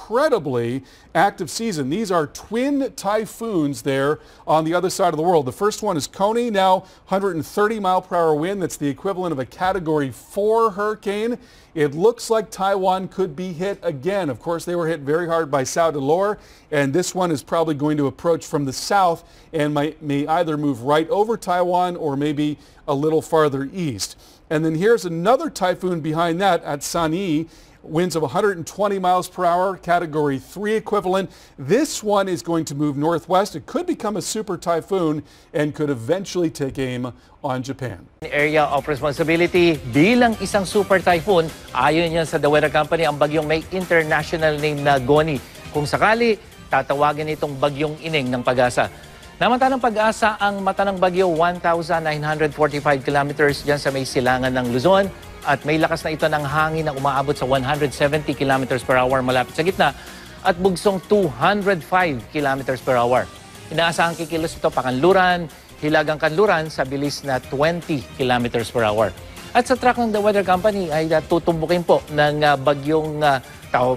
incredibly active season. These are twin typhoons there on the other side of the world. The first one is Kony, now 130-mile-per-hour wind. That's the equivalent of a Category 4 hurricane. It looks like Taiwan could be hit again. Of course, they were hit very hard by Sao de Lor, and this one is probably going to approach from the south and may either move right over Taiwan or maybe a little farther east. And then here's another typhoon behind that at San'e. Winds of 120 miles per hour, Category 3 equivalent. This one is going to move northwest. It could become a super typhoon and could eventually take aim on Japan. Area of responsibility bilang isang super typhoon, ayon yan sa The Weather Company, ang bagyong may international name na Goni. Kung sakali, tatawagin itong bagyong Ining ng Pag-asa. Namanta ng Pag-asa ang mata ng bagyo 1,945 kilometers dyan sa may silangan ng Luzon. At may lakas na ito ng hangin na umaabot sa 170 kilometers per hour malapit sa gitna at bugsong 205 kilometers per hour. Inaasahang kikilos ito pakanluran, hilagang kanluran sa bilis na 20 kilometers per hour. At sa track ng The Weather Company ay tutumbukin po ng bagyong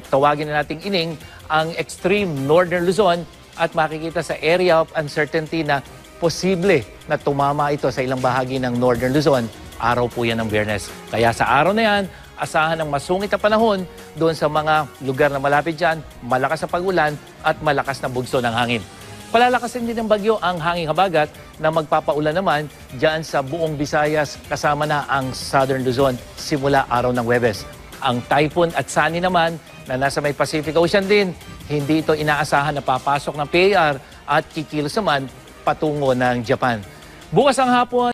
tawagin na nating Ining ang extreme northern Luzon at makikita sa area of uncertainty na posible na tumama ito sa ilang bahagi ng northern Luzon. Araw po yan ng Biyernes. Kaya sa araw na yan, asahan ng masungit na panahon doon sa mga lugar na malapit dyan, malakas na pag-ulan at malakas na bugso ng hangin. Palalakasin din ng bagyo ang hanging habagat na magpapaulan naman dyan sa buong Visayas kasama na ang Southern Luzon simula araw ng Huwebes. Ang typhoon at San'e naman na nasa may Pacific Ocean din, hindi ito inaasahan na papasok ng PAR at kikilos naman patungo ng Japan. Bukas ang hapon,